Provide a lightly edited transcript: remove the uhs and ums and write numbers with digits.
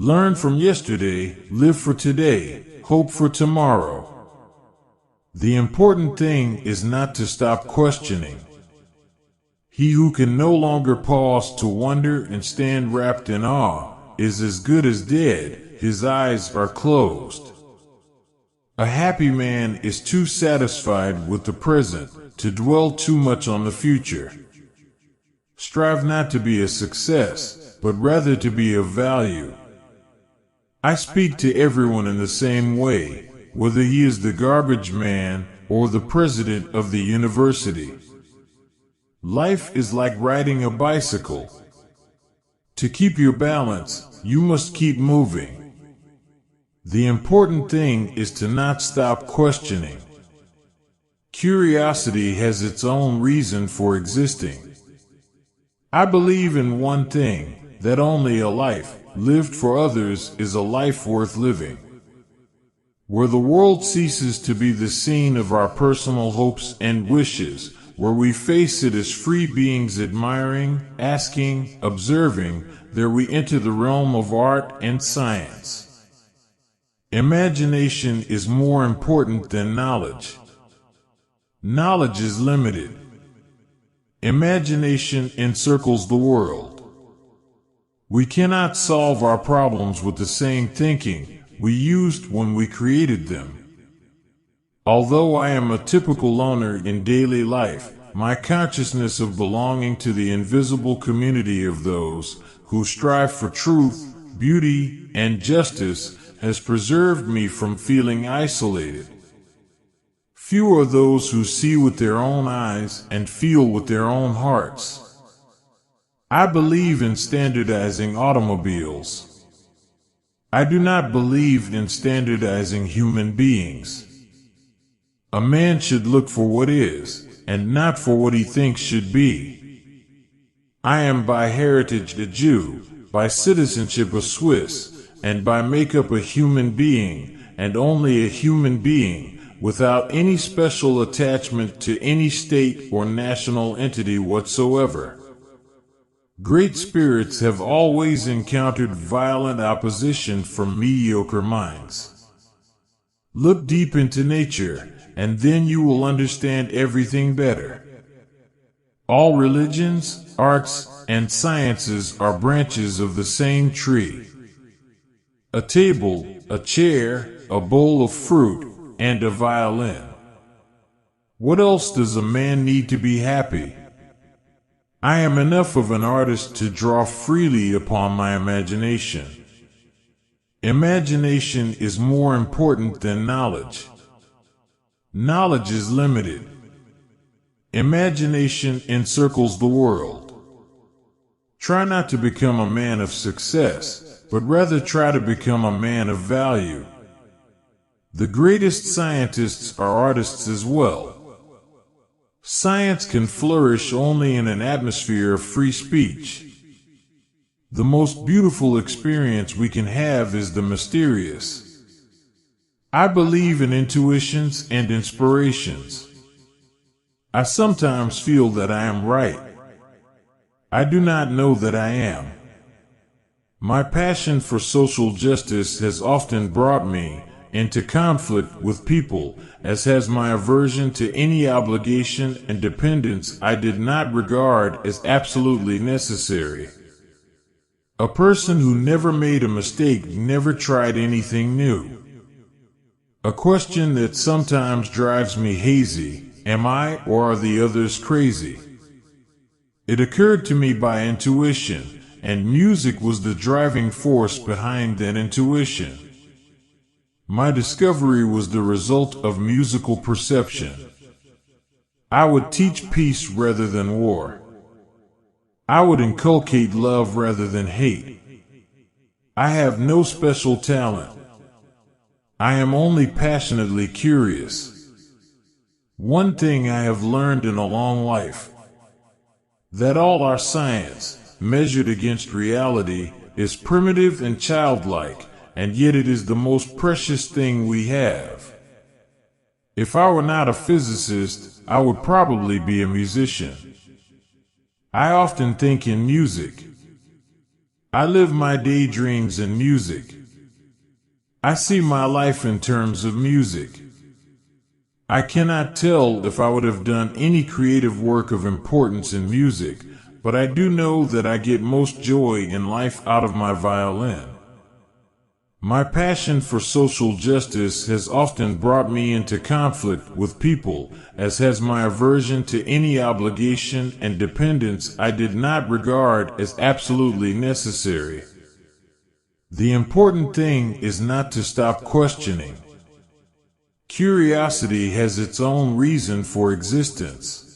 Learn from yesterday, live for today, hope for tomorrow. The important thing is not to stop questioning. He who can no longer pause to wonder and stand wrapped in awe is as good as dead, his eyes are closed. A happy man is too satisfied with the present to dwell too much on the future. Strive not to be a success, but rather to be of value. I speak to everyone in the same way, whether he is the garbage man or the president of the university. Life is like riding a bicycle. To keep your balance, you must keep moving. The important thing is to not stop questioning. Curiosity has its own reason for existing. I believe in one thing, that only a life lived for others is a life worth living. Where the world ceases to be the scene of our personal hopes and wishes, where we face it as free beings admiring, asking, observing, there we enter the realm of art and science. Imagination is more important than knowledge. Knowledge is limited. Imagination encircles the world. We cannot solve our problems with the same thinking we used when we created them. Although I am a typical loner in daily life, my consciousness of belonging to the invisible community of those who strive for truth, beauty, and justice has preserved me from feeling isolated. Few are those who see with their own eyes and feel with their own hearts. I believe in standardizing automobiles. I do not believe in standardizing human beings. A man should look for what is, and not for what he thinks should be. I am by heritage a Jew, by citizenship a Swiss, and by makeup a human being, and only a human being, without any special attachment to any state or national entity whatsoever. Great spirits have always encountered violent opposition from mediocre minds. Look deep into nature, and then you will understand everything better. All religions, arts, and sciences are branches of the same tree. A table, a chair, a bowl of fruit, and a violin. What else does a man need to be happy? I am enough of an artist to draw freely upon my imagination. Imagination is more important than knowledge. Knowledge is limited. Imagination encircles the world. Try not to become a man of success, but rather try to become a man of value. The greatest scientists are artists as well. Science can flourish only in an atmosphere of free speech. The most beautiful experience we can have is the mysterious. I believe in intuitions and inspirations. I sometimes feel that I am right. I do not know that I am. My passion for social justice has often brought me into conflict with people, as has my aversion to any obligation and dependence I did not regard as absolutely necessary. A person who never made a mistake never tried anything new. A question that sometimes drives me hazy: am I or are the others crazy? It occurred to me by intuition, and music was the driving force behind that intuition. My discovery was the result of musical perception. I would teach peace rather than war. I would inculcate love rather than hate. I have no special talent. I am only passionately curious. One thing I have learned in a long life: that all our science, measured against reality, is primitive and childlike, and yet it is the most precious thing we have. If I were not a physicist, I would probably be a musician. I often think in music. I live my daydreams in music. I see my life in terms of music. I cannot tell if I would have done any creative work of importance in music, but I do know that I get most joy in life out of my violin. My passion for social justice has often brought me into conflict with people, as has my aversion to any obligation and dependence I did not regard as absolutely necessary. The important thing is not to stop questioning. Curiosity has its own reason for existence.